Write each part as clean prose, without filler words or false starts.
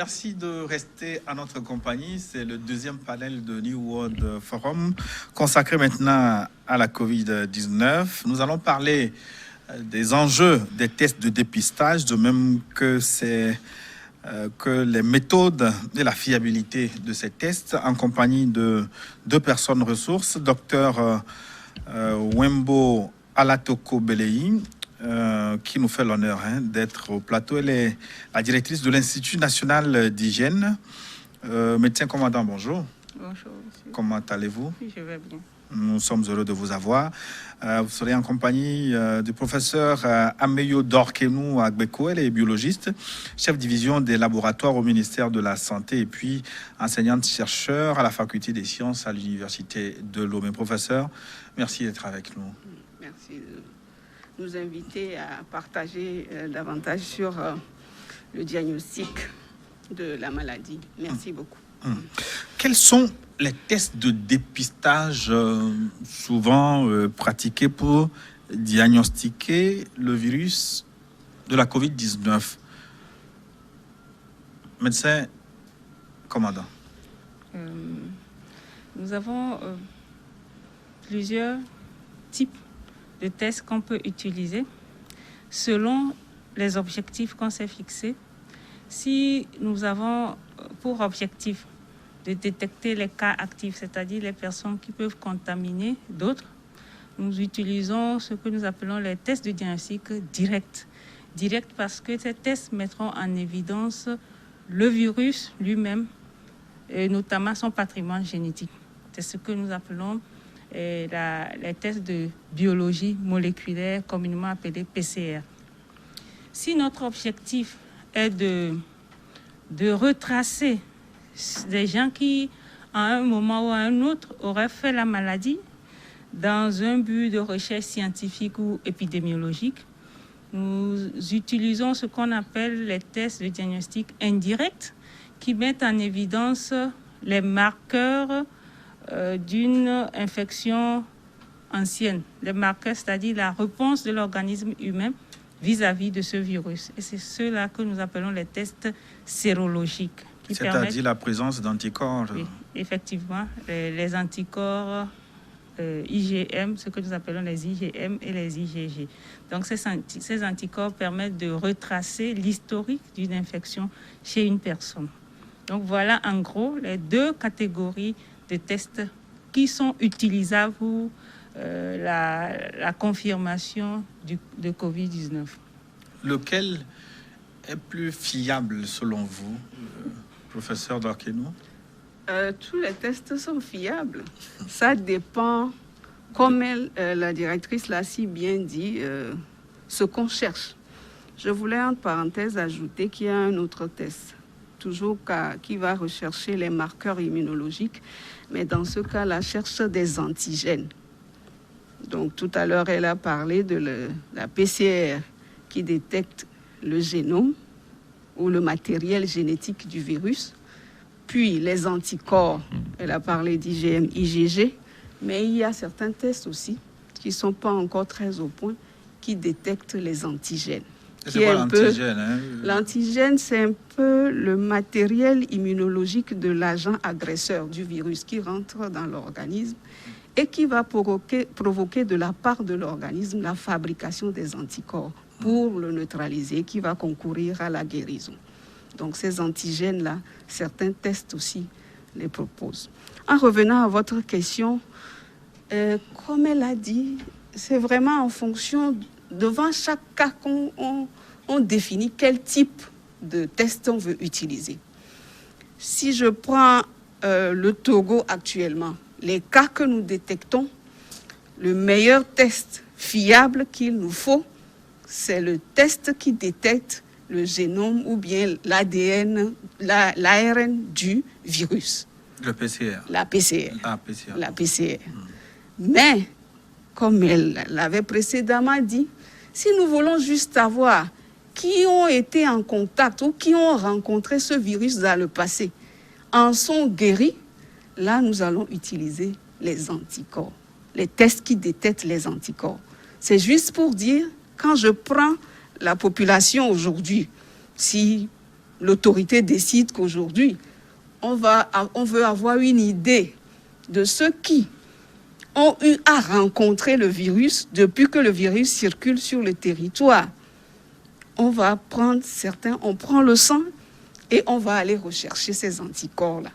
merci de rester à notre compagnie. C'est le deuxième panel de New World Forum consacré maintenant à la COVID-19. Nous allons parler des enjeux des tests de dépistage, de même que les méthodes et la fiabilité de ces tests, en compagnie de deux personnes ressources, Dr Wembo Alatoko Belei, qui nous fait l'honneur d'être au plateau. Elle est la directrice de l'Institut national d'hygiène. Médecin commandant, bonjour. Bonjour, monsieur. Comment allez-vous? Oui, je vais bien. Nous sommes heureux de vous avoir. Vous serez en compagnie du professeur Ameyo Dorkenou Agbeko. Elle est biologiste, chef division des laboratoires au ministère de la Santé et puis enseignante-chercheur à la faculté des sciences à l'université de Lomé. Professeur, merci d'être avec nous. Merci de nous inviter à partager davantage sur le diagnostic de la maladie. Merci beaucoup. Quels sont les tests de dépistage souvent pratiqués pour diagnostiquer le virus de la COVID-19? Médecin commandant. Nous avons plusieurs types de tests qu'on peut utiliser selon les objectifs qu'on s'est fixés. Si nous avons pour objectif de détecter les cas actifs, c'est-à-dire les personnes qui peuvent contaminer d'autres, nous utilisons ce que nous appelons les tests de diagnostic direct. Direct parce que ces tests mettront en évidence le virus lui-même, et notamment son patrimoine génétique. C'est ce que nous appelons les tests de biologie moléculaire, communément appelés PCR. Si notre objectif est de retracer des gens qui, à un moment ou à un autre, auraient fait la maladie dans un but de recherche scientifique ou épidémiologique, nous utilisons ce qu'on appelle les tests de diagnostic indirect qui mettent en évidence les marqueurs d'une infection ancienne. Les marqueurs, c'est-à-dire la réponse de l'organisme humain vis-à-vis de ce virus. Et c'est ceux-là que nous appelons les tests sérologiques. C'est-à-dire la présence d'anticorps. Oui, effectivement, les anticorps IgM, ce que nous appelons les IgM et les IgG. Donc ces anticorps permettent de retracer l'historique d'une infection chez une personne. Donc voilà en gros les deux catégories de tests qui sont utilisables pour la confirmation de COVID-19. Lequel est plus fiable selon vous, professeur Dorkenou? Tous les tests sont fiables. Ça dépend, comme la directrice l'a si bien dit, ce qu'on cherche. Je voulais en parenthèse ajouter qu'il y a un autre test, toujours qui va rechercher les marqueurs immunologiques, mais dans ce cas-là, cherche des antigènes. Donc tout à l'heure, elle a parlé de la PCR qui détecte le génome ou le matériel génétique du virus. Puis les anticorps, elle a parlé d'IgM, IgG, mais il y a certains tests aussi qui ne sont pas encore très au point, qui détectent les antigènes. C'est quoi l'antigène? L'antigène, c'est un peu le matériel immunologique de l'agent agresseur du virus qui rentre dans l'organisme et qui va provoquer de la part de l'organisme la fabrication des anticorps pour le neutraliser, qui va concourir à la guérison. Donc ces antigènes-là, certains tests aussi les proposent. En revenant à votre question, comme elle a dit, c'est vraiment en fonction, devant chaque cas qu'on définit quel type de test on veut utiliser. Si je prends le Togo actuellement, les cas que nous détectons, le meilleur test fiable qu'il nous faut, c'est le test qui détecte le génome ou bien l'ADN, l'ARN du virus. Le PCR. La PCR. Ah, PCR. La PCR. Mais, comme elle l'avait précédemment dit, si nous voulons juste savoir qui ont été en contact ou qui ont rencontré ce virus dans le passé, en sont guéris, là, nous allons utiliser les anticorps, les tests qui détectent les anticorps. C'est juste pour dire, quand je prends la population aujourd'hui, si l'autorité décide qu'aujourd'hui, on veut avoir une idée de ceux qui ont eu à rencontrer le virus depuis que le virus circule sur le territoire. On va prendre on prend le sang et on va aller rechercher ces anticorps-là.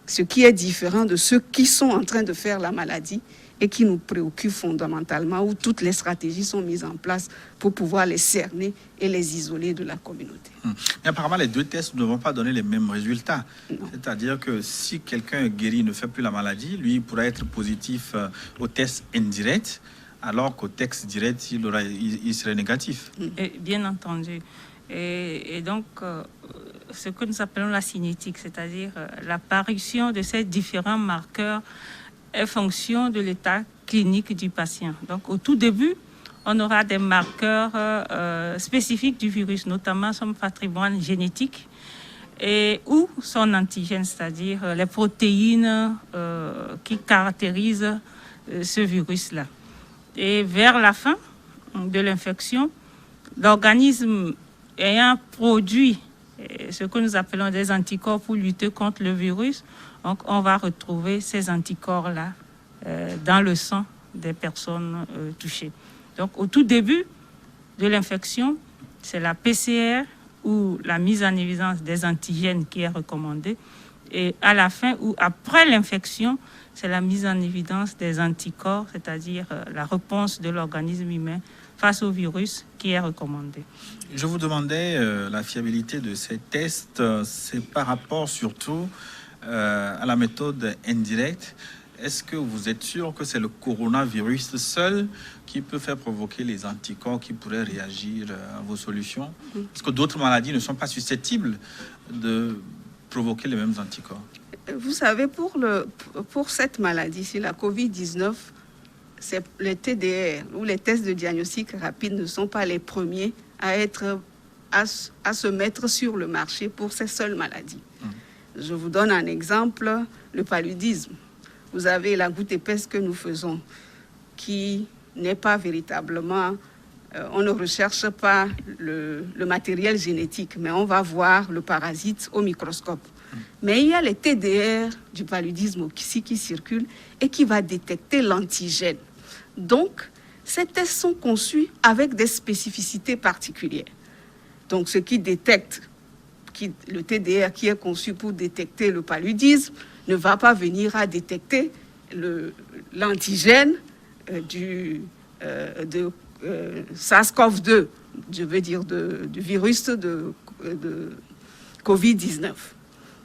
Ce qui est différent de ceux qui sont en train de faire la maladie et qui nous préoccupent fondamentalement, où toutes les stratégies sont mises en place pour pouvoir les cerner et les isoler de la communauté. Mais apparemment, les deux tests ne vont pas donner les mêmes résultats. Non. C'est-à-dire que si quelqu'un est guéri, ne fait plus la maladie, lui, il pourra être positif au test indirect, alors qu'au test direct, il serait négatif. Et bien entendu. Et donc, ce que nous appelons la cinétique, c'est-à-dire l'apparition de ces différents marqueurs est fonction de l'état clinique du patient. Donc, au tout début, on aura des marqueurs spécifiques du virus, notamment son patrimoine génétique ou son antigène, c'est-à-dire les protéines qui caractérisent ce virus-là. Et vers la fin de l'infection, l'organisme ayant produit ce que nous appelons des anticorps pour lutter contre le virus, donc on va retrouver ces anticorps-là dans le sang des personnes touchées. Donc au tout début de l'infection, c'est la PCR ou la mise en évidence des antigènes qui est recommandée. Et à la fin ou après l'infection, c'est la mise en évidence des anticorps, c'est-à-dire la réponse de l'organisme humain face au virus qui est recommandée. Je vous demandais la fiabilité de ces tests, c'est par rapport surtout à la méthode indirecte. Est-ce que vous êtes sûr que c'est le coronavirus seul qui peut faire provoquer les anticorps qui pourraient réagir à vos solutions? Est-ce que d'autres maladies ne sont pas susceptibles de provoquer les mêmes anticorps? Vous savez, pour cette maladie-ci, la COVID-19, c'est les TDR ou les tests de diagnostic rapide ne sont pas les premiers à se mettre sur le marché pour ces seules maladies. Je vous donne un exemple, le paludisme. Vous avez la goutte épaisse que nous faisons, qui n'est pas véritablement... on ne recherche pas le matériel génétique, mais on va voir le parasite au microscope. Mais il y a les TDR du paludisme aussi qui circulent et qui va détecter l'antigène. Donc, ces tests sont conçus avec des spécificités particulières. Donc, ce qui détecte, le TDR qui est conçu pour détecter le paludisme, ne va pas venir à détecter l'antigène de SARS-CoV-2, je veux dire du virus de COVID-19.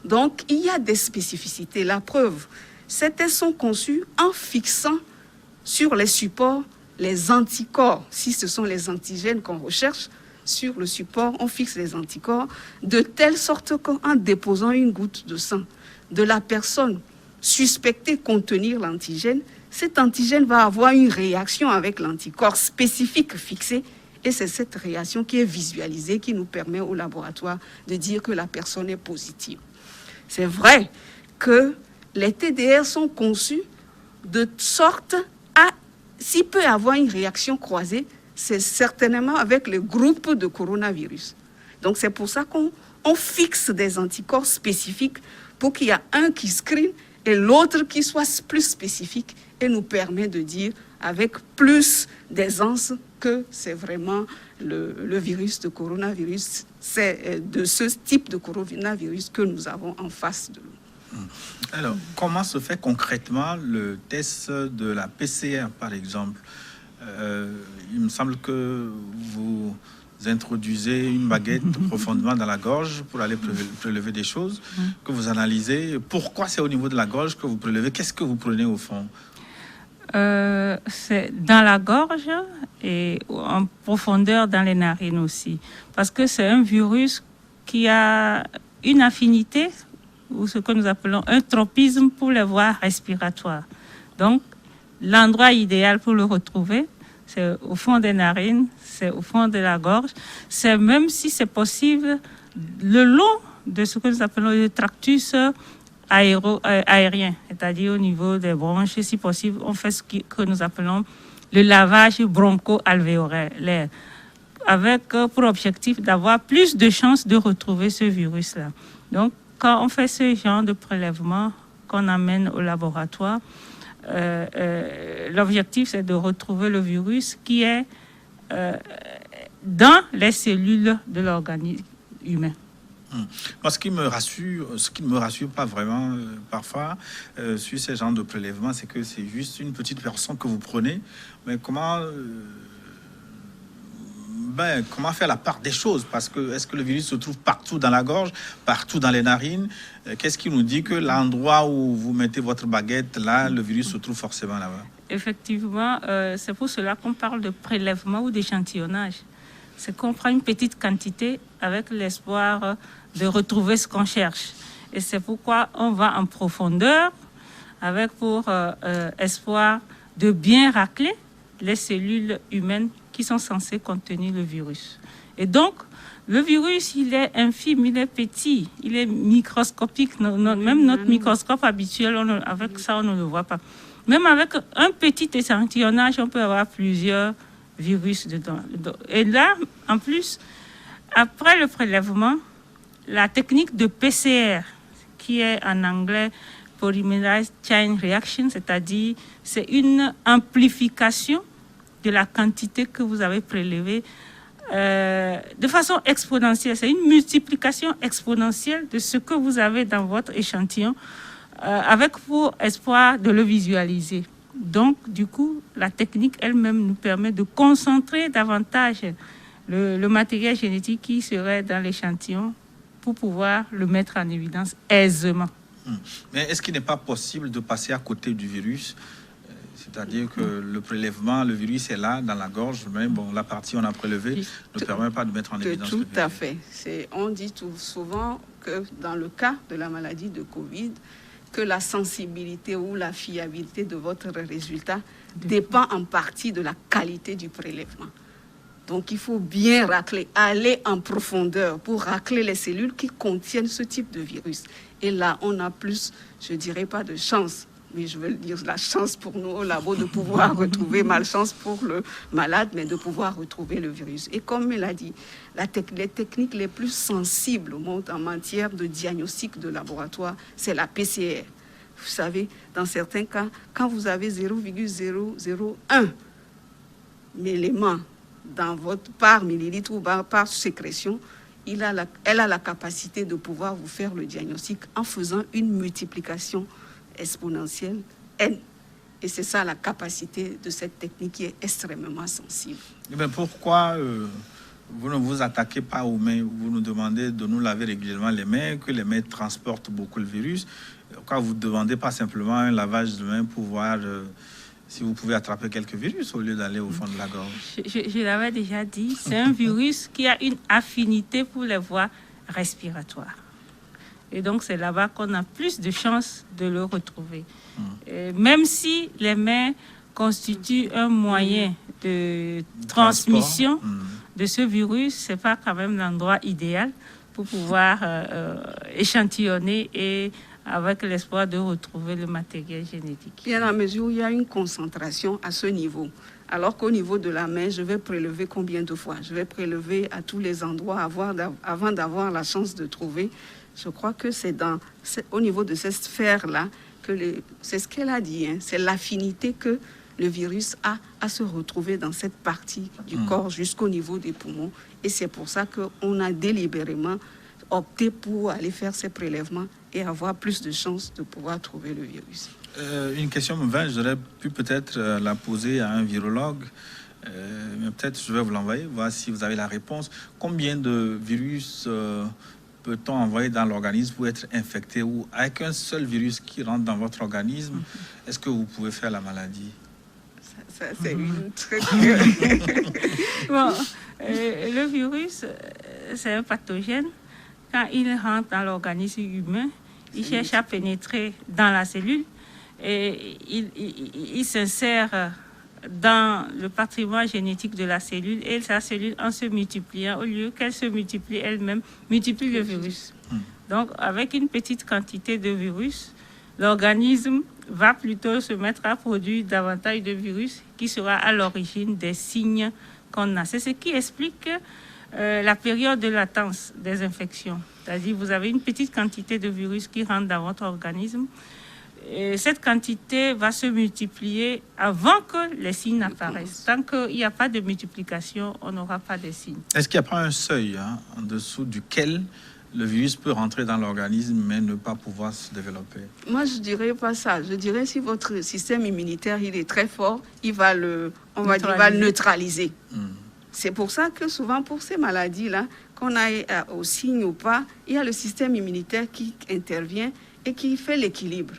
Donc, il y a des spécificités. La preuve, ces tests sont conçus en fixant sur les supports les anticorps. Si ce sont les antigènes qu'on recherche, sur le support, on fixe les anticorps de telle sorte qu'en déposant une goutte de sang de la personne suspectée contenir l'antigène, cet antigène va avoir une réaction avec l'anticorps spécifique fixé. Et c'est cette réaction qui est visualisée, qui nous permet au laboratoire de dire que la personne est positive. C'est vrai que les TDR sont conçus de sorte à, s'il peut y avoir une réaction croisée, c'est certainement avec le groupe de coronavirus. Donc c'est pour ça qu'on fixe des anticorps spécifiques pour qu'il y ait un qui screen et l'autre qui soit plus spécifique et nous permet de dire avec plus d'aisance que c'est vraiment le virus de coronavirus. C'est de ce type de coronavirus que nous avons en face de nous. Alors, comment se fait concrètement le test de la PCR, par exemple? Il me semble que vous introduisez une baguette profondément dans la gorge pour aller prélever des choses, que vous analysez. Pourquoi c'est au niveau de la gorge que vous prélevez? Qu'est-ce que vous prenez au fond? C'est dans la gorge et en profondeur dans les narines aussi. Parce que c'est un virus qui a une affinité, ou ce que nous appelons un tropisme pour les voies respiratoires. Donc, l'endroit idéal pour le retrouver, c'est au fond des narines, c'est au fond de la gorge. C'est même si c'est possible, le long de ce que nous appelons le tractus aérien, c'est-à-dire au niveau des bronches. Si possible, on fait ce que nous appelons le lavage broncho-alvéolaire. avec pour objectif d'avoir plus de chances de retrouver ce virus-là. Donc, quand on fait ce genre de prélèvement qu'on amène au laboratoire, l'objectif, c'est de retrouver le virus qui est dans les cellules de l'organisme humain. Moi, ce qui ne me rassure pas vraiment parfois sur ces genres de prélèvements, c'est que c'est juste une petite personne que vous prenez. Mais comment faire la part des choses? Parce que est-ce que le virus se trouve partout dans la gorge, partout dans les narines? Qu'est-ce qui nous dit que l'endroit où vous mettez votre baguette, là, le virus se trouve forcément là-bas? Effectivement, c'est pour cela qu'on parle de prélèvement ou d'échantillonnage. C'est qu'on prend une petite quantité avec l'espoir de retrouver ce qu'on cherche. Et c'est pourquoi on va en profondeur avec pour espoir de bien racler les cellules humaines qui sont censées contenir le virus. Et donc, le virus, il est infime, il est petit, il est microscopique. Même notre microscope habituel, avec ça, on ne le voit pas. Même avec un petit échantillonnage, on peut avoir plusieurs virus dedans. Et là, en plus, après le prélèvement, la technique de PCR, qui est en anglais Polymerase Chain Reaction, c'est-à-dire c'est une amplification de la quantité que vous avez prélevée de façon exponentielle. C'est une multiplication exponentielle de ce que vous avez dans votre échantillon avec pour espoir de le visualiser. Donc, du coup, la technique elle-même nous permet de concentrer davantage le matériel génétique qui serait dans l'échantillon pour pouvoir le mettre en évidence aisément. Mais est-ce qu'il n'est pas possible de passer à côté du virus? C'est-à-dire que le prélèvement, le virus est là, dans la gorge, mais bon, la partie qu'on a prélevée ne permet pas de mettre en évidence le virus. Tout à fait. On dit souvent que dans le cas de la maladie de Covid, que la sensibilité ou la fiabilité de votre résultat dépend en partie de la qualité du prélèvement. Donc, il faut bien racler, aller en profondeur pour racler les cellules qui contiennent ce type de virus. Et là, on a plus, je ne dirais pas de chance, mais je veux dire la chance pour nous au labo de pouvoir retrouver, malchance pour le malade, mais de pouvoir retrouver le virus. Et comme elle a dit, les techniques les plus sensibles au monde en matière de diagnostic de laboratoire, c'est la PCR. Vous savez, dans certains cas, quand vous avez 0,001 élément dans votre par millilitre ou par sécrétion, elle a la capacité de pouvoir vous faire le diagnostic en faisant une multiplication exponentielle N. Et c'est ça la capacité de cette technique qui est extrêmement sensible. Et bien pourquoi vous ne vous attaquez pas aux mains? Vous nous demandez de nous laver régulièrement les mains, que les mains transportent beaucoup le virus. Pourquoi vous ne demandez pas simplement un lavage de mains pour voir si vous pouvez attraper quelques virus au lieu d'aller au fond de la gorge? Je l'avais déjà dit, c'est un virus qui a une affinité pour les voies respiratoires. Et donc, c'est là-bas qu'on a plus de chances de le retrouver. Même si les mains constituent un moyen de transmission de ce virus, ce n'est pas quand même l'endroit idéal pour pouvoir échantillonner et avec l'espoir de retrouver le matériel génétique. Il y a la mesure où il y a une concentration à ce niveau. Alors qu'au niveau de la main, je vais prélever combien de fois? Je vais prélever à tous les endroits avant d'avoir la chance de trouver. Je crois que c'est au niveau de cette sphère-là, c'est ce qu'elle a dit, hein, c'est l'affinité que le virus a à se retrouver dans cette partie du corps jusqu'au niveau des poumons. Et c'est pour ça qu'on a délibérément opté pour aller faire ces prélèvements et avoir plus de chances de pouvoir trouver le virus. Une question me vint, j'aurais pu peut-être la poser à un virologue, mais peut-être je vais vous l'envoyer, voir si vous avez la réponse. Combien de virus peut-on envoyer dans l'organisme pour être infecté, ou avec un seul virus qui rentre dans votre organisme, est-ce que vous pouvez faire la maladie? Ça c'est une très... Bon, le virus, c'est un pathogène. Quand il rentre dans l'organisme humain, il cherche à pénétrer dans la cellule et il s'insère dans le patrimoine génétique de la cellule, et sa cellule, en se multipliant, au lieu qu'elle se multiplie elle-même, multiplie le virus. Donc, avec une petite quantité de virus, l'organisme va plutôt se mettre à produire davantage de virus qui sera à l'origine des signes qu'on a. C'est ce qui explique la période de latence des infections. C'est-à-dire vous avez une petite quantité de virus qui rentre dans votre organisme. Et cette quantité va se multiplier avant que les signes apparaissent. Tant qu'il n'y a pas de multiplication, on n'aura pas de signes. Est-ce qu'il n'y a pas un seuil en dessous duquel le virus peut rentrer dans l'organisme mais ne pas pouvoir se développer? Moi, je dirais pas ça. Je dirais si votre système immunitaire il est très fort, il va le neutraliser. C'est pour ça que souvent pour ces maladies-là, qu'on aille au signe ou pas, il y a le système immunitaire qui intervient et qui fait l'équilibre.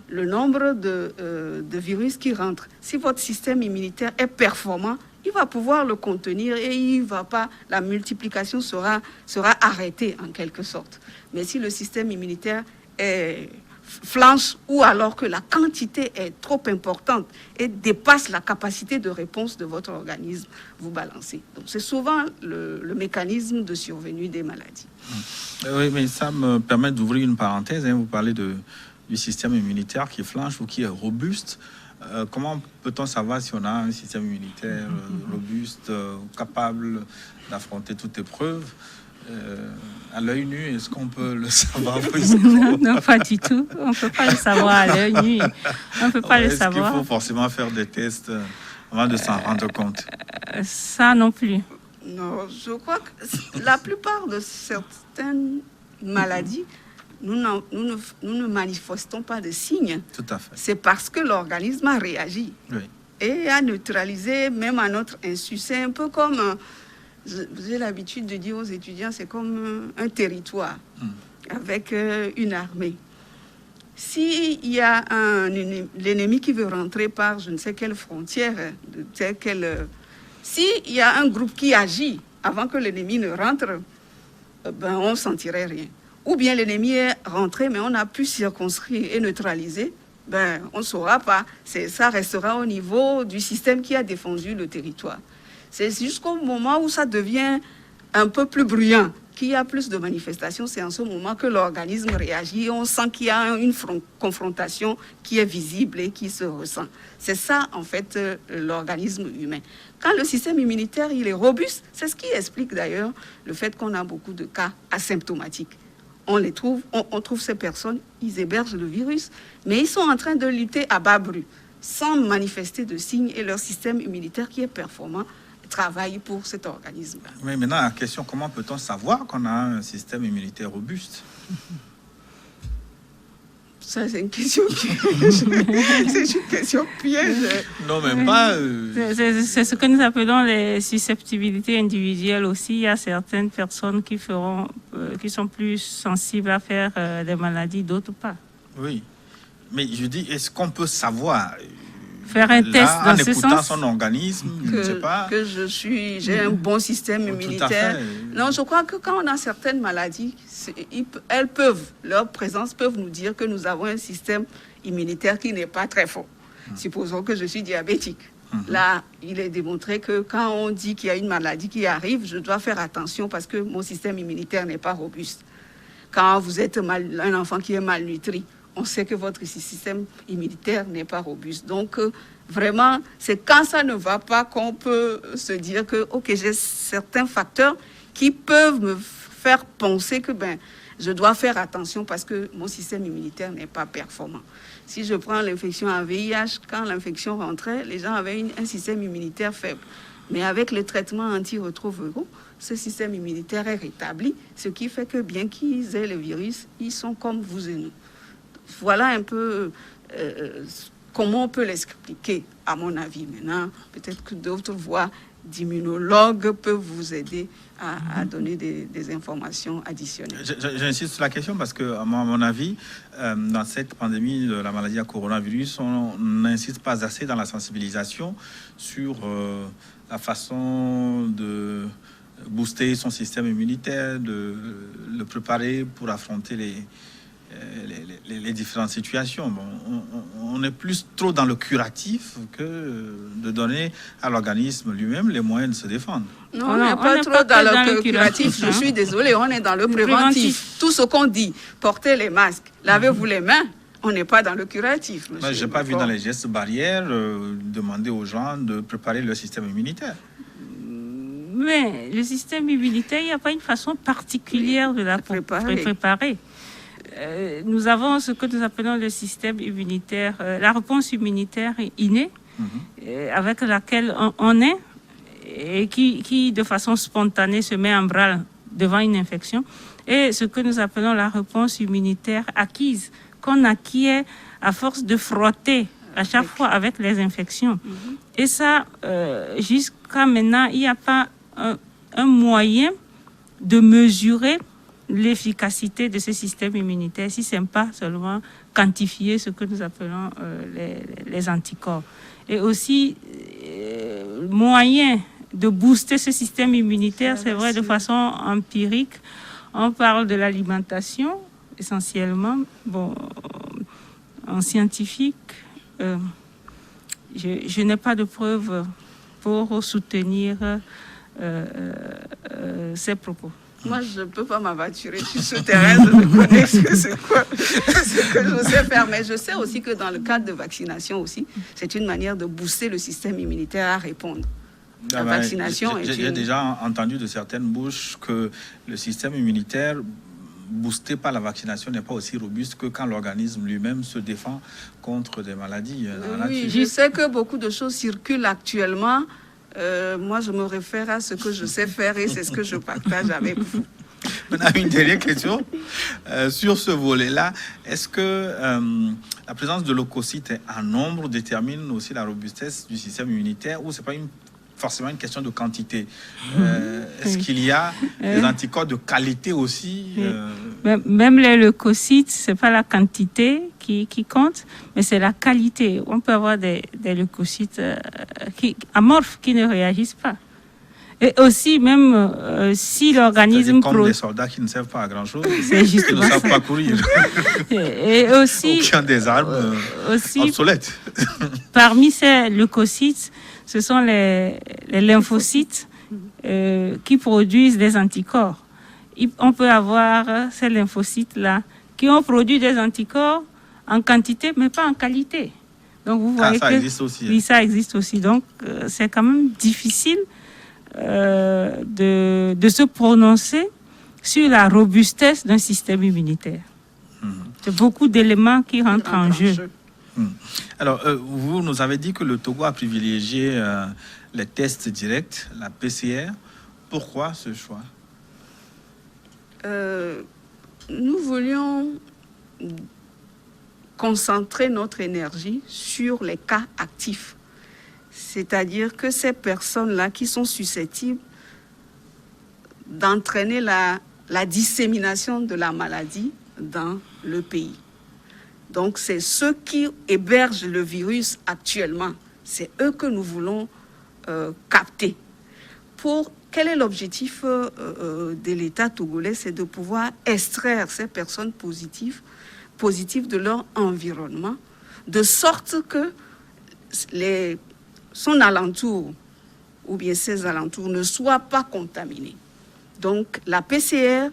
Le nombre de virus qui rentrent. Si votre système immunitaire est performant, il va pouvoir le contenir et il va pas, la multiplication sera arrêtée en quelque sorte. Mais si le système immunitaire flanche ou alors que la quantité est trop importante et dépasse la capacité de réponse de votre organisme, vous balancez. Donc c'est souvent le mécanisme de survenue des maladies. Oui, mais ça me permet d'ouvrir une parenthèse. Vous parlez du système immunitaire qui flanche ou qui est robuste. Comment peut-on savoir si on a un système immunitaire robuste, capable d'affronter toute épreuve? À l'œil nu, est-ce qu'on peut le savoir? Non, pas du tout. On ne peut pas le savoir à l'œil nu. On ne peut pas le savoir. Est-ce qu'il faut forcément faire des tests avant de s'en rendre compte? Ça non plus. Non, je crois que la plupart de certaines maladies, nous ne manifestons pas de signes. Tout à fait. C'est parce que l'organisme a réagi. Oui. Et a neutralisé, même à notre insu. C'est un peu comme, j'ai l'habitude de dire aux étudiants, c'est comme un territoire avec une armée. S'il y a l'ennemi qui veut rentrer par je ne sais quelle frontière, s'il y a un groupe qui agit avant que l'ennemi ne rentre, ben, on ne sentirait rien. Ou bien l'ennemi est rentré, mais on a pu circonscrire et neutraliser, ben, on ne saura pas. Ça restera au niveau du système qui a défendu le territoire. C'est jusqu'au moment où ça devient un peu plus bruyant, qu'il y a plus de manifestations. C'est en ce moment que l'organisme réagit. On sent qu'il y a une confrontation qui est visible et qui se ressent. C'est ça, en fait, l'organisme humain. Quand le système immunitaire il est robuste, c'est ce qui explique d'ailleurs le fait qu'on a beaucoup de cas asymptomatiques. On les trouve, on trouve ces personnes, ils hébergent le virus, mais ils sont en train de lutter à bas bruit, sans manifester de signes, et leur système immunitaire qui est performant travaille pour cet organisme-là. Mais maintenant, la question, comment peut-on savoir qu'on a un système immunitaire robuste? Ça, c'est une question piège. C'est une question piège. Non, même pas. C'est ce que nous appelons les susceptibilités individuelles aussi. Il y a certaines personnes qui sont plus sensibles à faire des maladies, d'autres pas. Oui. Mais je dis, est-ce qu'on peut savoir faire un test dans ce sens? En écoutant son organisme, je ne sais pas. Que j'ai un bon système immunitaire. Non, je crois que quand on a certaines maladies, elles peuvent, leur présence peuvent nous dire que nous avons un système immunitaire qui n'est pas très fort. Supposons que je suis diabétique. Là, il est démontré que quand on dit qu'il y a une maladie qui arrive, je dois faire attention parce que mon système immunitaire n'est pas robuste. Quand vous êtes un enfant qui est malnutri, on sait que votre système immunitaire n'est pas robuste. Donc, vraiment, c'est quand ça ne va pas qu'on peut se dire que, OK, j'ai certains facteurs qui peuvent me faire penser que je dois faire attention parce que mon système immunitaire n'est pas performant. Si je prends l'infection à VIH, quand l'infection rentrait, les gens avaient un système immunitaire faible. Mais avec les traitements antirétroviraux, ce système immunitaire est rétabli, ce qui fait que bien qu'ils aient le virus, ils sont comme vous et nous. Voilà un peu comment on peut l'expliquer, à mon avis. Maintenant, peut-être que d'autres voies d'immunologues peuvent vous aider à donner des informations additionnelles. J'insiste sur la question parce que, à mon avis, dans cette pandémie de la maladie à coronavirus, on n'insiste pas assez dans la sensibilisation sur la façon de booster son système immunitaire, de le préparer pour affronter les différentes situations. Bon, on est plus trop dans le curatif que de donner à l'organisme lui-même les moyens de se défendre. Non, on n'est pas trop dans le curatif. Je suis désolée, on est dans le préventif. Tout ce qu'on dit, portez les masques, lavez-vous les mains, on n'est pas dans le curatif. Je n'ai pas vu dans les gestes barrières demander aux gens de préparer leur système immunitaire. Mais le système immunitaire, il n'y a pas une façon particulière de la préparer. Nous avons ce que nous appelons le système immunitaire, la réponse immunitaire innée, avec laquelle on est et qui, de façon spontanée, se met en branle devant une infection. Et ce que nous appelons la réponse immunitaire acquise, qu'on acquiert à force de frotter à chaque fois avec les infections. Et ça, jusqu'à maintenant, il n'y a pas un moyen de mesurer l'efficacité de ce système immunitaire si ce n'est pas seulement quantifier ce que nous appelons les anticorps. Et aussi, moyen de booster ce système immunitaire, c'est vrai, de façon empirique. On parle de l'alimentation, essentiellement. Bon, en scientifique, je n'ai pas de preuves pour soutenir ces propos. Moi, je ne peux pas m'aventurer sur ce terrain. Je ne connais ce que je sais faire. Mais je sais aussi que dans le cadre de vaccination aussi, c'est une manière de booster le système immunitaire à répondre. La vaccination j'ai déjà entendu de certaines bouches que le système immunitaire boosté par la vaccination n'est pas aussi robuste que quand l'organisme lui-même se défend contre des maladies. Oui, je sais que beaucoup de choses circulent actuellement. Moi, je me réfère à ce que je sais faire et c'est ce que je partage avec vous. Maintenant, une dernière question sur ce volet-là. Est-ce que la présence de leucocytes en nombre détermine aussi la robustesse du système immunitaire ou c'est pas forcément une question de quantité? Est-ce qu'il y a des anticorps de qualité aussi? Même les leucocytes, ce n'est pas la quantité qui compte, mais c'est la qualité. On peut avoir des leucocytes amorphes qui ne réagissent pas. Et aussi, même si l'organisme... comme des soldats qui ne servent pas à grand-chose, c'est qui ne savent pas courir. Et aussi... Ou qui ont des armes obsolètes. Parmi ces leucocytes, ce sont les lymphocytes qui produisent des anticorps. On peut avoir ces lymphocytes-là qui ont produit des anticorps en quantité, mais pas en qualité. Donc, vous voyez ça existe aussi. Oui, ça existe aussi. Donc, c'est quand même difficile de se prononcer sur la robustesse d'un système immunitaire. C'est beaucoup d'éléments qui rentrent en jeu. Alors, vous nous avez dit que le Togo a privilégié les tests directs, la PCR. Pourquoi ce choix? Nous voulions concentrer notre énergie sur les cas actifs. C'est-à-dire que ces personnes-là qui sont susceptibles d'entraîner la dissémination de la maladie dans le pays. Donc, c'est ceux qui hébergent le virus actuellement. C'est eux que nous voulons capter. Quel est l'objectif de l'État togolais? C'est de pouvoir extraire ces personnes positives de leur environnement, de sorte que son alentour ou bien ses alentours ne soient pas contaminés. Donc, la PCR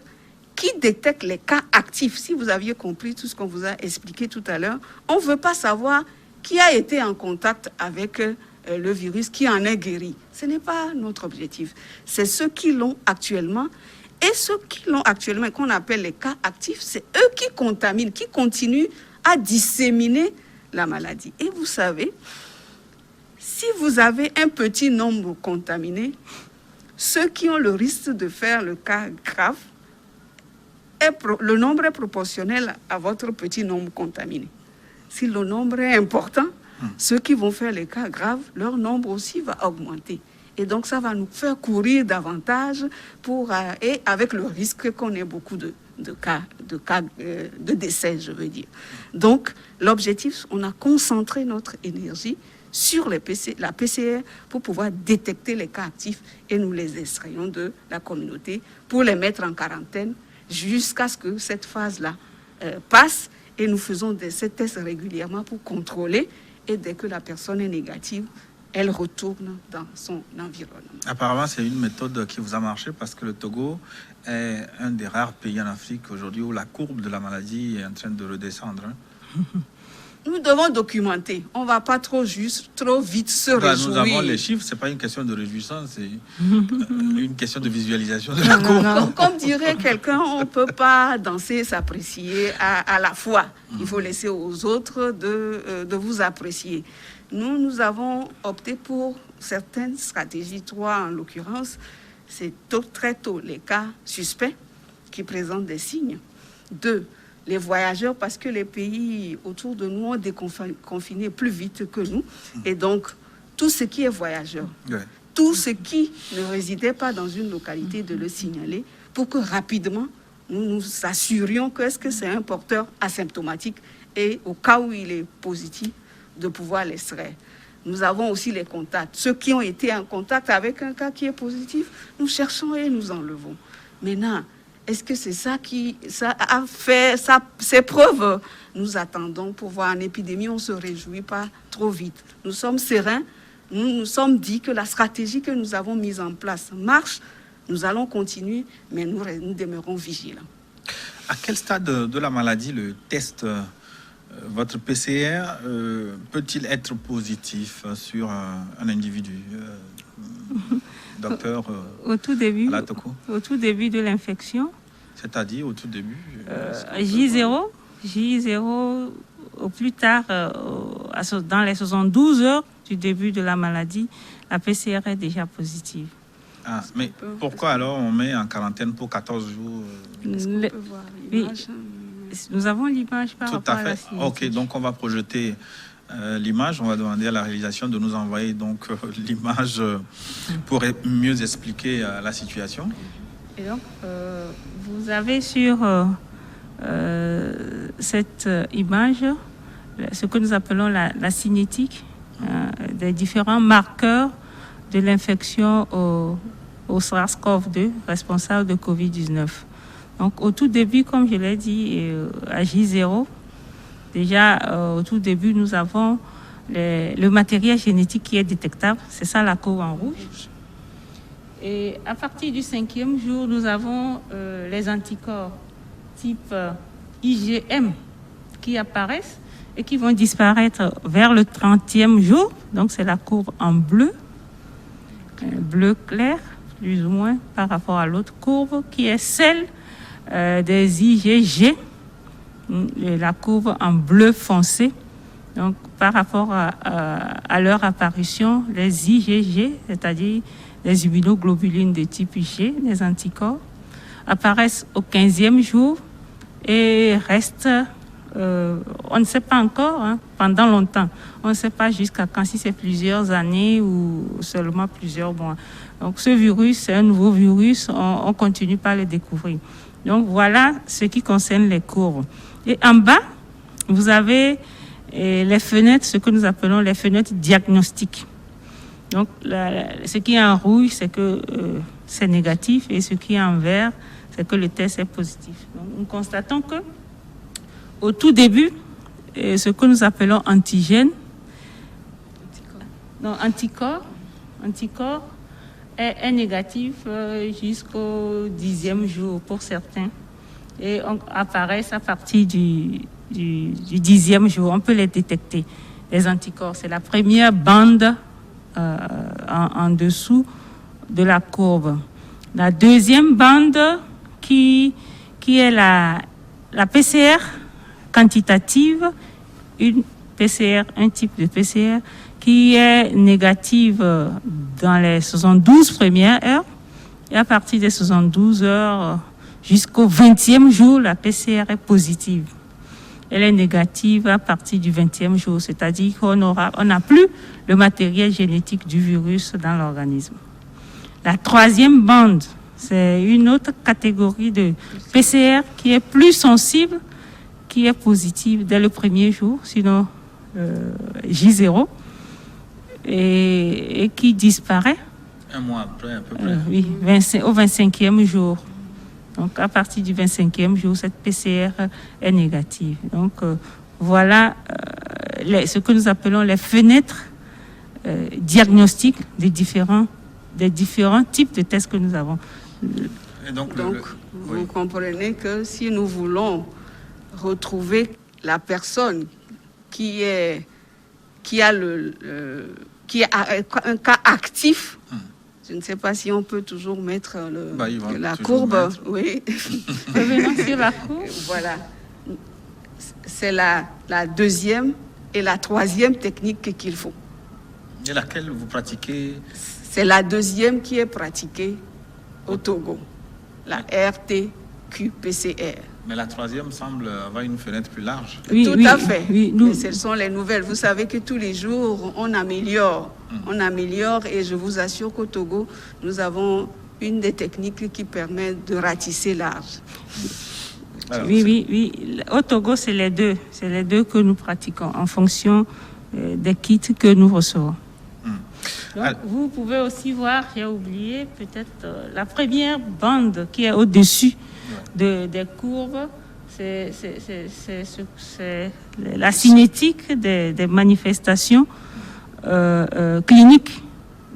qui détecte les cas actifs, si vous aviez compris tout ce qu'on vous a expliqué tout à l'heure, on ne veut pas savoir qui a été en contact avec le virus, qui en est guéri. Ce n'est pas notre objectif. C'est ceux qui l'ont actuellement. Et ceux qui l'ont actuellement, qu'on appelle les cas actifs, c'est eux qui contaminent, qui continuent à disséminer la maladie. Et vous savez, si vous avez un petit nombre contaminé, ceux qui ont le risque de faire le cas grave, le nombre est proportionnel à votre petit nombre contaminé. Si le nombre est important, ceux qui vont faire les cas graves, leur nombre aussi va augmenter. Et donc, ça va nous faire courir davantage et avec le risque qu'on ait beaucoup de décès, je veux dire. Donc, l'objectif, on a concentré notre énergie sur la PCR pour pouvoir détecter les cas actifs et nous les extrayons de la communauté pour les mettre en quarantaine jusqu'à ce que cette phase-là passe. Et nous faisons ces tests régulièrement pour contrôler. Et dès que la personne est négative, elle retourne dans son environnement. Apparemment, c'est une méthode qui vous a marché parce que le Togo est un des rares pays en Afrique aujourd'hui où la courbe de la maladie est en train de redescendre. nous devons documenter. On ne va pas trop vite se réjouir. Nous avons les chiffres, ce n'est pas une question de réjouissance, c'est une question de visualisation de la courbe. Comme dirait quelqu'un, on ne peut pas danser, s'apprécier à la fois. Il faut laisser aux autres de vous apprécier. Nous avons opté pour certaines stratégies, 3 en l'occurrence. C'est très tôt les cas suspects qui présentent des signes. 2, les voyageurs, parce que les pays autour de nous ont déconfiné plus vite que nous. Et donc, tout ce qui est voyageur, tout ce qui ne résidait pas dans une localité, de le signaler pour que rapidement, nous nous assurions que est-ce que c'est un porteur asymptomatique et au cas où il est positif, de pouvoir l'extraire. Nous avons aussi les contacts. Ceux qui ont été en contact avec un cas qui est positif, nous cherchons et nous enlevons. Maintenant, est-ce que c'est ça qui a fait ses preuves? Nous attendons pour voir une épidémie, on ne se réjouit pas trop vite. Nous sommes sereins, nous nous sommes dit que la stratégie que nous avons mise en place marche, nous allons continuer, mais nous demeurons vigilants. À quel stade de la maladie le test, votre PCR, peut-il être positif sur un individu Docteur au tout début de l'infection. C'est-à-dire au tout début J0 au plus tard, dans les 72 heures du début de la maladie, la PCR est déjà positive. Ah, mais pourquoi alors on met en quarantaine pour 14 jours Est-ce qu'on peut voir l'image? Nous avons l'image par rapport à la cinétique. Ok, donc on va projeter l'image. On va demander à la réalisation de nous envoyer donc l'image pour mieux expliquer la situation. Et donc, vous avez sur cette image ce que nous appelons la cinétique, des différents marqueurs de l'infection au SARS-CoV-2 responsable de Covid-19. Donc, au tout début, comme je l'ai dit, à J0, déjà, au tout début, nous avons le matériel génétique qui est détectable. C'est ça la courbe en rouge. Et à partir du 5e jour, nous avons les anticorps type IgM qui apparaissent et qui vont disparaître vers le 30e jour. Donc, c'est la courbe en bleu, bleu clair, plus ou moins, par rapport à l'autre courbe qui est celle des IgG, la courbe en bleu foncé. Donc, par rapport à leur apparition, les IgG, c'est-à-dire les immunoglobulines de type Ig, les anticorps, apparaissent au 15e jour et restent, on ne sait pas encore, pendant longtemps. On ne sait pas jusqu'à quand, si c'est plusieurs années ou seulement plusieurs mois. Donc, ce virus, c'est un nouveau virus, on continue par le découvrir. Donc, voilà ce qui concerne les courbes. Et en bas, vous avez les fenêtres, ce que nous appelons les fenêtres diagnostiques. Donc, ce qui est en rouge, c'est que c'est négatif, et ce qui est en vert, c'est que le test est positif. Donc, nous constatons que, au tout début, ce que nous appelons antigènes, anticorps est négatif jusqu'au 10e jour pour certains, et apparaissent à partir du 10e jour. On peut les détecter. Les anticorps, c'est la première bande en dessous de la courbe. La deuxième bande qui est la PCR quantitative, un type de PCR qui est négative dans les 72 premières heures, et à partir des 72 heures jusqu'au 20e jour, la PCR est positive. Elle est négative à partir du 20e jour, c'est-à-dire qu'on n'a plus le matériel génétique du virus dans l'organisme. La troisième bande, c'est une autre catégorie de PCR qui est plus sensible, qui est positive dès le premier jour, sinon J0, et qui disparaît. Un mois après, à peu près. Oui, au 25e jour. Donc, à partir du 25e jour, cette PCR est négative. Donc, voilà ce que nous appelons les fenêtres diagnostiques des différents types de tests que nous avons. Et donc, vous comprenez que si nous voulons retrouver la personne qui a un cas actif. Je ne sais pas si on peut toujours mettre la courbe. Oui. Revenons sur la courbe. Voilà. C'est la deuxième et la troisième technique qu'il faut. Et laquelle vous pratiquez? C'est la deuxième qui est pratiquée au Togo, la RTQ-PCR. Mais la troisième semble avoir une fenêtre plus large. Oui, tout à fait. Oui, mais ce sont les nouvelles. Vous savez que tous les jours, on améliore. On améliore et je vous assure qu'au Togo, nous avons une des techniques qui permet de ratisser large. Alors, oui. Au Togo, c'est les deux. C'est les deux que nous pratiquons en fonction des kits que nous recevons. Donc, vous pouvez aussi voir, j'ai oublié peut-être la première bande qui est au-dessus des courbes. C'est la cinétique des manifestations cliniques.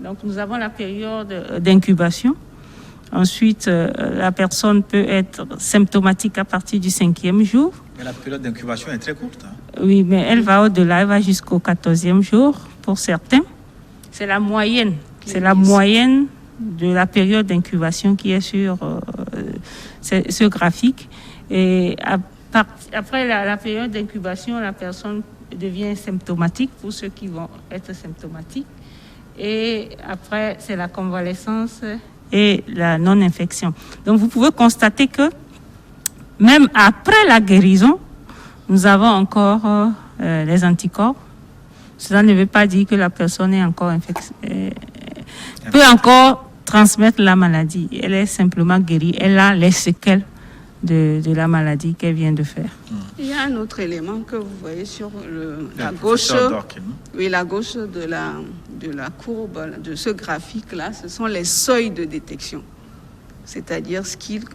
Donc, nous avons la période d'incubation. Ensuite, la personne peut être symptomatique à partir du 5e jour. Mais la période d'incubation est très courte. Oui, mais elle va au-delà, elle va jusqu'au 14e jour pour certains. C'est la moyenne. C'est la moyenne de la période d'incubation qui est sur ce graphique. Et après la période d'incubation, la personne devient symptomatique pour ceux qui vont être symptomatiques. Et après, c'est la convalescence et la non-infection. Donc, vous pouvez constater que même après la guérison, nous avons encore les anticorps. Cela ne veut pas dire que la personne est encore peut encore transmettre la maladie. Elle est simplement guérie. Elle a les séquelles de la maladie qu'elle vient de faire. Il y a un autre élément que vous voyez sur la gauche. Oui, la gauche de la courbe de ce graphique-là, ce sont les seuils de détection. C'est-à-dire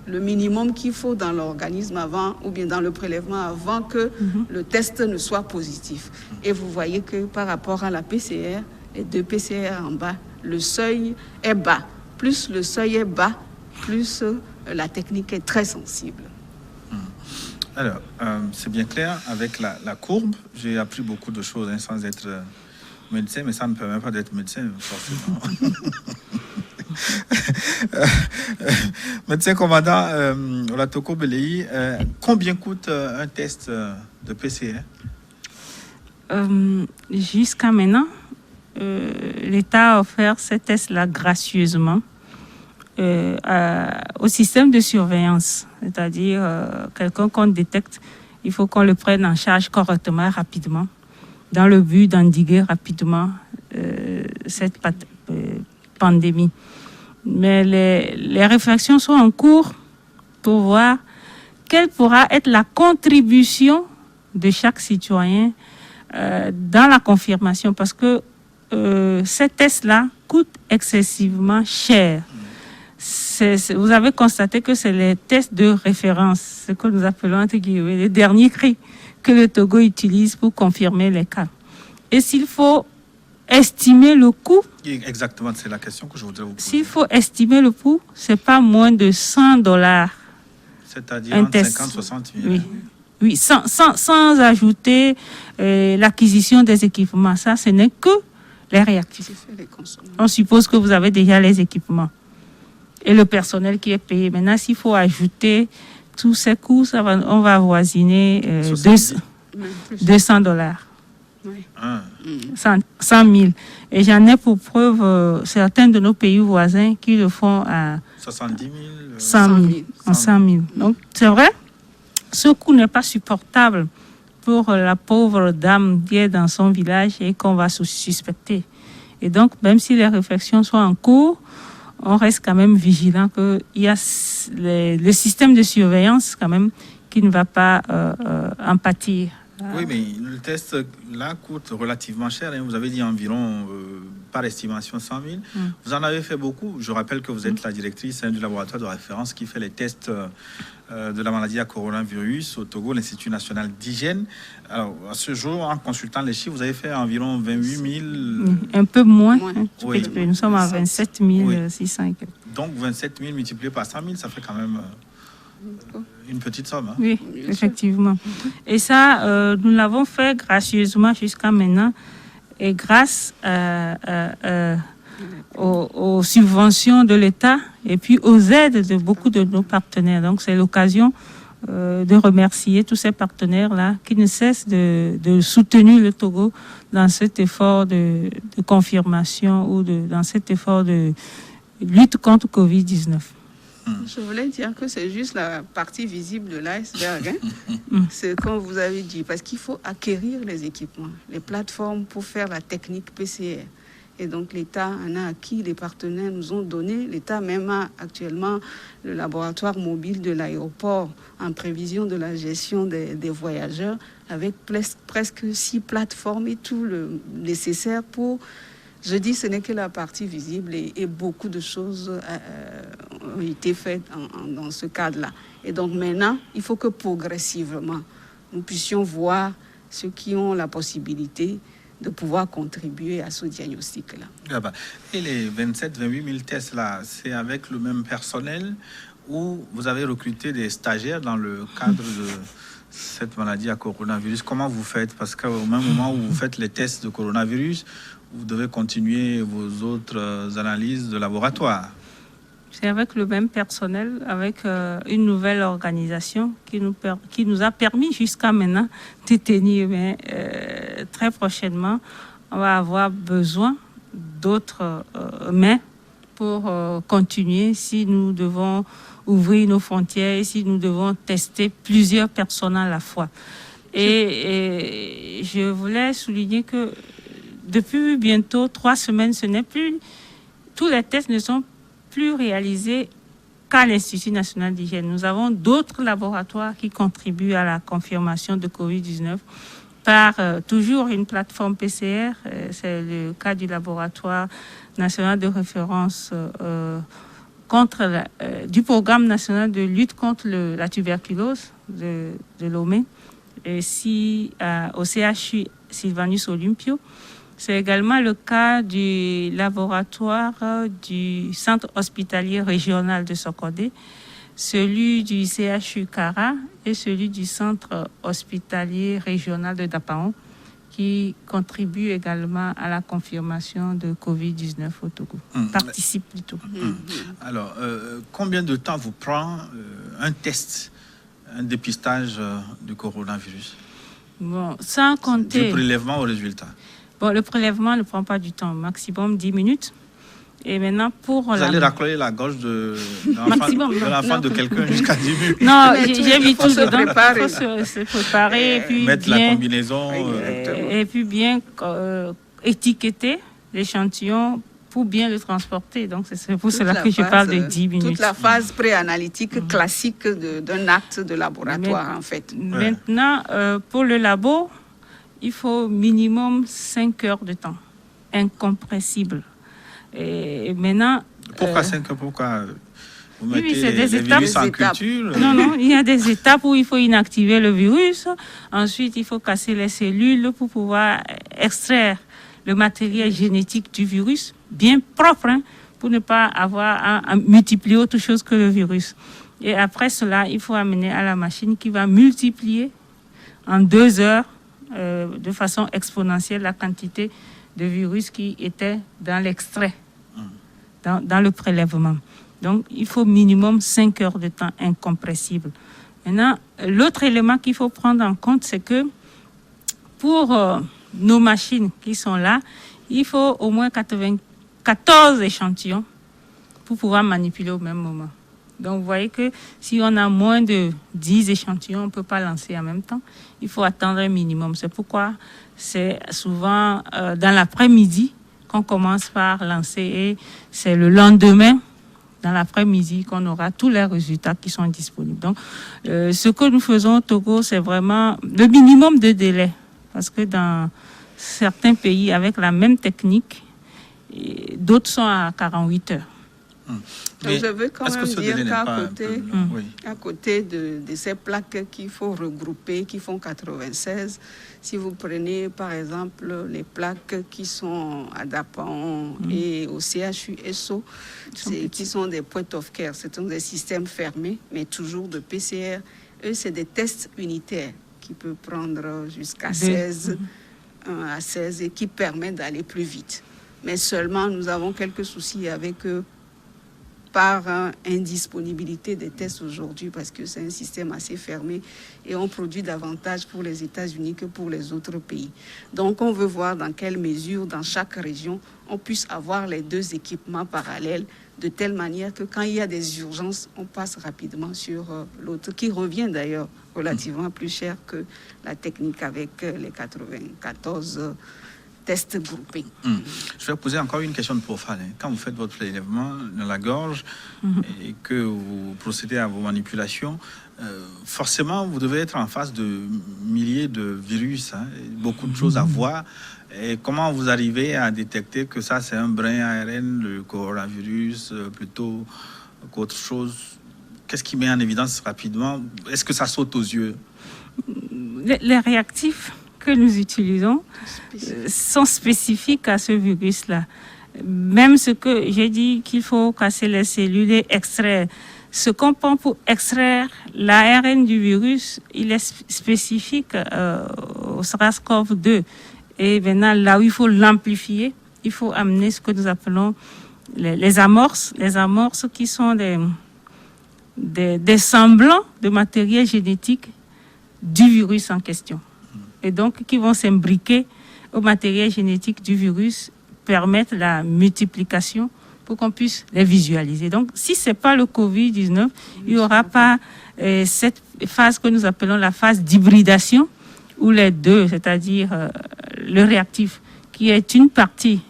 le minimum qu'il faut dans l'organisme avant, ou bien dans le prélèvement avant que le test ne soit positif. Et vous voyez que par rapport à la PCR, les deux PCR en bas, le seuil est bas. Plus le seuil est bas, plus la technique est très sensible. Alors, c'est bien clair, avec la courbe, j'ai appris beaucoup de choses sans être médecin, mais ça ne me permet pas d'être médecin, forcément. Médecin commandant Olatoko Belei, combien coûte un test de PCR? Jusqu'à maintenant, l'État a offert ces tests-là gracieusement au système de surveillance. C'est-à-dire, quelqu'un qu'on détecte, il faut qu'on le prenne en charge correctement et rapidement, dans le but d'endiguer rapidement cette pandémie. Mais les réflexions sont en cours pour voir quelle pourra être la contribution de chaque citoyen dans la confirmation, parce que ces tests-là coûtent excessivement cher. Vous avez constaté que c'est les tests de référence, ce que nous appelons entre guillemets les derniers cris que le Togo utilise pour confirmer les cas. Et s'il faut estimer le coût. Exactement, c'est la question que je voudrais vous poser. S'il faut estimer le coût, c'est pas moins de $100. C'est-à-dire entre 50-60 000. Oui, sans ajouter l'acquisition des équipements. Ça, ce n'est que les réactifs. On suppose que vous avez déjà les équipements et le personnel qui est payé. Maintenant, s'il faut ajouter tous ces coûts, on va avoisiner $200. Oui. 100 000. Et j'en ai pour preuve certains de nos pays voisins qui le font à 70 000, 100 000. Donc, c'est vrai, ce coût n'est pas supportable pour la pauvre dame qui est dans son village et qu'on va suspecter. Et donc, même si les réflexions sont en cours, on reste quand même vigilant qu'il y a le système de surveillance quand même qui ne va pas en pâtir. Oui, mais le test là coûte relativement cher. Vous avez dit environ, par estimation, 100 000. Vous en avez fait beaucoup. Je rappelle que vous êtes la directrice du laboratoire de référence qui fait les tests de la maladie à coronavirus au Togo, l'Institut national d'hygiène. Alors, à ce jour, en consultant les chiffres, vous avez fait environ 28 000... Un peu moins. Oui. Nous sommes à 27 600. Donc, 27 000 multiplié par 100 000, ça fait quand même une petite somme. Hein. Oui, effectivement. Et ça, nous l'avons fait gracieusement jusqu'à maintenant et grâce aux subventions de l'État et puis aux aides de beaucoup de nos partenaires. Donc, c'est l'occasion de remercier tous ces partenaires-là qui ne cessent de soutenir le Togo dans cet effort de confirmation ou dans cet effort de lutte contre Covid-19. Je voulais dire que c'est juste la partie visible de l'iceberg. C'est comme vous avez dit, parce qu'il faut acquérir les équipements, les plateformes pour faire la technique PCR. Et donc l'État en a acquis, les partenaires nous ont donné. L'État même a actuellement le laboratoire mobile de l'aéroport en prévision de la gestion des voyageurs avec presque 6 plateformes et tout le nécessaire pour... Je dis ce n'est que la partie visible et beaucoup de choses ont été faites dans ce cadre-là. Et donc maintenant, il faut que progressivement, nous puissions voir ceux qui ont la possibilité de pouvoir contribuer à ce diagnostic-là. Ah bah. Et les 28 000 tests-là, c'est avec le même personnel ou vous avez recruté des stagiaires dans le cadre de cette maladie à coronavirus? Comment vous faites? Parce qu'au même moment où vous faites les tests de coronavirus, vous devez continuer vos autres analyses de laboratoire. C'est avec le même personnel, avec une nouvelle organisation qui nous a permis jusqu'à maintenant de tenir. Mais très prochainement, on va avoir besoin d'autres mains pour continuer si nous devons ouvrir nos frontières et si nous devons tester plusieurs personnes à la fois. Et je voulais souligner que depuis bientôt 3 semaines, tous les tests ne sont plus réalisés qu'à l'Institut national d'hygiène. Nous avons d'autres laboratoires qui contribuent à la confirmation de Covid-19 par toujours une plateforme PCR. C'est le cas du laboratoire national de référence du programme national de lutte contre la tuberculose de Lomé, et au CHU Sylvanus Olympio. C'est également le cas du laboratoire du centre hospitalier régional de Sokodé, celui du CHU Kara et celui du centre hospitalier régional de Dapaon, qui contribuent également à la confirmation de Covid-19 au Togo. Participent plutôt. Alors, combien de temps vous prend un test, un dépistage du coronavirus? Bon, sans compter... Du prélèvement au résultat. Bon, le prélèvement ne prend pas du temps, maximum 10 minutes. Et maintenant, vous allez racler la gorge de l'enfant de quelqu'un jusqu'à 10 minutes. Non, j'ai mis tout dedans. Il faut se préparer. Et puis mettre la combinaison. Et puis bien étiqueter l'échantillon pour bien le transporter. Donc, c'est pour cela que je parle de 10 minutes. Toute la phase préanalytique classique d'un acte de laboratoire, en fait. Maintenant, pour le labo, il faut minimum 5 heures de temps, incompressible. Et maintenant... Pourquoi 5 heures? Pourquoi vous mettez c'est des étapes, virus en culture? Non, il y a des étapes où il faut inactiver le virus. Ensuite, il faut casser les cellules pour pouvoir extraire le matériel génétique du virus, bien propre, pour ne pas avoir à multiplier autre chose que le virus. Et après cela, il faut amener à la machine qui va multiplier en 2 heures de façon exponentielle la quantité de virus qui était dans l'extrait, dans le prélèvement. Donc, il faut minimum 5 heures de temps incompressible. Maintenant, l'autre élément qu'il faut prendre en compte, c'est que pour nos machines qui sont là, il faut au moins 14 échantillons pour pouvoir manipuler au même moment. Donc, vous voyez que si on a moins de 10 échantillons, on ne peut pas lancer en même temps. Il faut attendre un minimum. C'est pourquoi c'est souvent dans l'après-midi qu'on commence par lancer et c'est le lendemain, dans l'après-midi, qu'on aura tous les résultats qui sont disponibles. Donc, ce que nous faisons au Togo, c'est vraiment le minimum de délai. Parce que dans certains pays, avec la même technique, d'autres sont à 48 heures. Donc, je veux quand même dire qu'à côté de ces plaques qu'il faut regrouper, qui font 96, si vous prenez par exemple les plaques qui sont à Dapan et au CHU-SO, qui sont des point of care, ce sont des systèmes fermés, mais toujours de PCR. Eux, c'est des tests unitaires qui peuvent prendre jusqu'à 16 et qui permettent d'aller plus vite. Mais seulement, nous avons quelques soucis avec eux par indisponibilité des tests aujourd'hui parce que c'est un système assez fermé et on produit davantage pour les États-Unis que pour les autres pays. Donc, on veut voir dans quelle mesure, dans chaque région, on puisse avoir les deux équipements parallèles de telle manière que quand il y a des urgences, on passe rapidement sur l'autre, qui revient d'ailleurs relativement plus cher que la technique avec les 94 tests groupés. Je vais poser encore une question de profane. Quand vous faites votre prélèvement dans la gorge et que vous procédez à vos manipulations, forcément, vous devez être en face de milliers de virus, beaucoup de choses à voir. Et comment vous arrivez à détecter que ça, c'est un brin ARN, le coronavirus, plutôt qu'autre chose? Qu'est-ce qui met en évidence rapidement? Est-ce que ça saute aux yeux? Les réactifs que nous utilisons sont spécifiques à ce virus-là. Même ce que j'ai dit qu'il faut casser les cellules et extraire. Ce qu'on prend pour extraire l'ARN du virus, il est spécifique au SARS-CoV-2. Et maintenant, là où il faut l'amplifier, il faut amener ce que nous appelons les amorces. Les amorces qui sont des semblants de matériel génétique du virus en question. Et donc, qui vont s'imbriquer au matériel génétique du virus, permettre la multiplication pour qu'on puisse les visualiser. Donc, si ce n'est pas le Covid-19, il n'y aura pas cette phase que nous appelons la phase d'hybridation, où les deux, c'est-à-dire le réactif, qui est une partie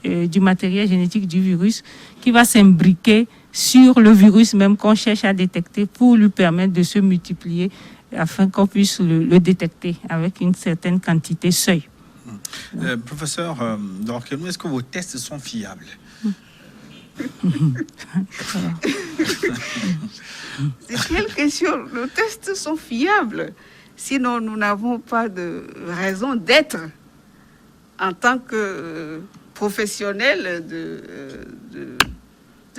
du matériel génétique du virus, qui va s'imbriquer sur le virus même qu'on cherche à détecter pour lui permettre de se multiplier afin qu'on puisse le détecter avec une certaine quantité seuil. Professeur Dorkenou, est-ce que vos tests sont fiables? C'est quelle question? Nos tests sont fiables. Sinon, nous n'avons pas de raison d'être en tant que professionnels de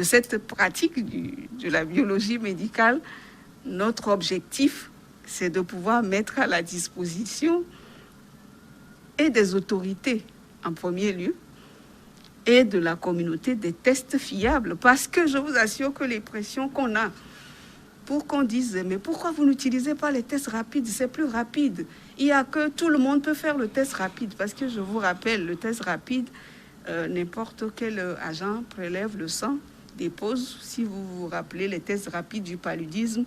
cette pratique de la biologie médicale. Notre objectif, c'est de pouvoir mettre à la disposition et des autorités en premier lieu et de la communauté des tests fiables. Parce que je vous assure que les pressions qu'on a pour qu'on dise, mais pourquoi vous n'utilisez pas les tests rapides? C'est plus rapide. Il y a que tout le monde peut faire le test rapide. Parce que je vous rappelle, le test rapide, n'importe quel agent prélève le sang, dépose. Si vous vous rappelez les tests rapides du paludisme,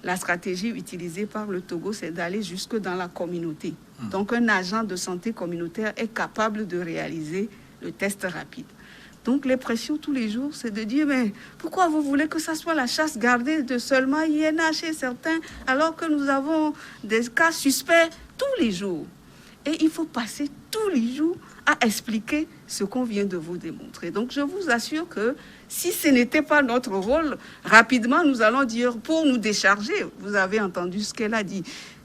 la stratégie utilisée par le Togo, c'est d'aller jusque dans la communauté. Donc, un agent de santé communautaire est capable de réaliser le test rapide. Donc, les pressions tous les jours, c'est de dire, mais pourquoi vous voulez que ça soit la chasse gardée de seulement INH chez certains, alors que nous avons des cas suspects tous les jours? Et il faut passer tous les jours à expliquer ce qu'on vient de vous démontrer. Donc, je vous assure que si ce n'était pas notre rôle, rapidement, nous allons dire, pour nous décharger, vous avez entendu ce qu'elle a dit,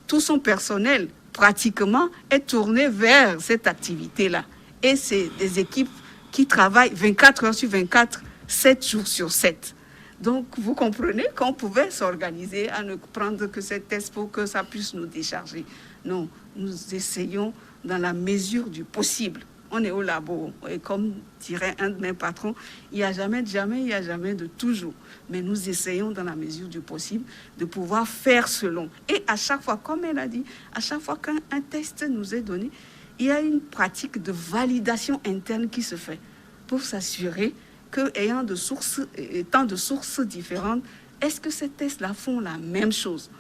tout son personnel, pratiquement, est tourné vers cette activité-là. Et c'est des équipes qui travaillent 24 heures sur 24, 7 jours sur 7. Donc, vous comprenez qu'on pouvait s'organiser à ne prendre que ces tests pour que ça puisse nous décharger. Non, nous essayons dans la mesure du possible. On est au labo. Et comme dirait un de mes patrons, il n'y a jamais de jamais, il n'y a jamais de toujours. Mais nous essayons dans la mesure du possible de pouvoir faire selon. Et à chaque fois, comme elle a dit, à chaque fois qu'un test nous est donné, il y a une pratique de validation interne qui se fait pour s'assurer que, étant de sources différentes, est-ce que ces tests-là font la même chose?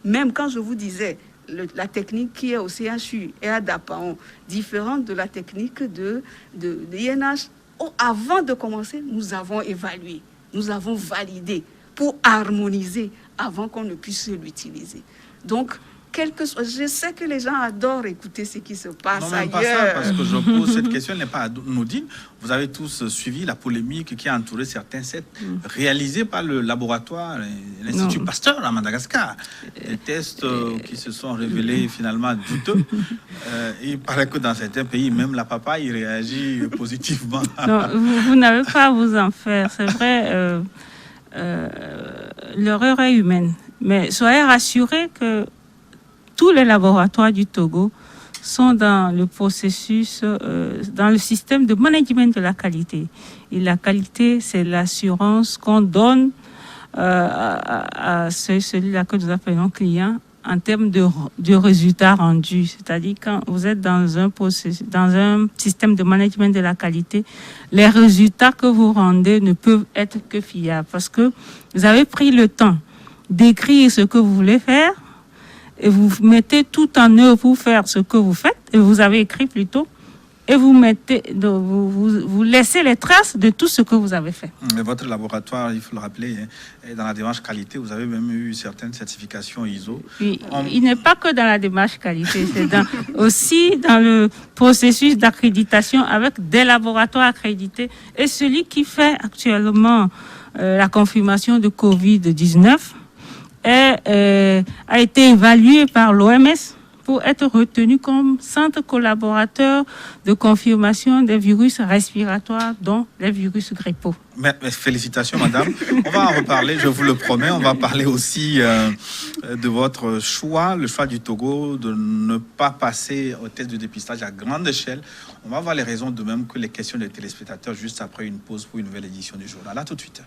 Même quand je vous disais, la technique qui est au CHU et à Dapaon, différente de la technique de l'INH, avant de commencer, nous avons évalué, nous avons validé pour harmoniser avant qu'on ne puisse l'utiliser. Donc, Je sais que les gens adorent écouter ce qui se passe Non, même ailleurs. pas ça, parce que je pose cette question, elle n'est pas anodine. Vous avez tous suivi la polémique qui a entouré certains tests réalisés par le laboratoire, l'Institut Pasteur à Madagascar. Des tests qui se sont révélés finalement douteux. Il paraît que dans certains pays, même la papaye réagit positivement. Non, vous n'avez pas à vous en faire. C'est vrai, l'erreur est humaine. Mais soyez rassurés que tous les laboratoires du Togo sont dans le processus, dans le système de management de la qualité. Et la qualité, c'est l'assurance qu'on donne à celui-là que nous appelons client en termes de résultats rendus. C'est-à-dire quand vous êtes dans un système de management de la qualité, les résultats que vous rendez ne peuvent être que fiables parce que vous avez pris le temps d'écrire ce que vous voulez faire et vous mettez tout en œuvre pour faire ce que vous faites, et vous avez écrit plutôt, et vous laissez les traces de tout ce que vous avez fait. Votre laboratoire, il faut le rappeler, est dans la démarche qualité. Vous avez même eu certaines certifications ISO. Il n'est pas que dans la démarche qualité, c'est aussi dans le processus d'accréditation avec des laboratoires accrédités. Et celui qui fait actuellement la confirmation de Covid-19 a été évalué par l'OMS pour être retenu comme centre collaborateur de confirmation des virus respiratoires, dont les virus grippaux. Mais félicitations, madame. On va en reparler, je vous le promets. On va parler aussi de votre choix, le choix du Togo de ne pas passer au test de dépistage à grande échelle. On va voir les raisons, de même que les questions des téléspectateurs, juste après une pause pour une nouvelle édition du journal. À tout de suite.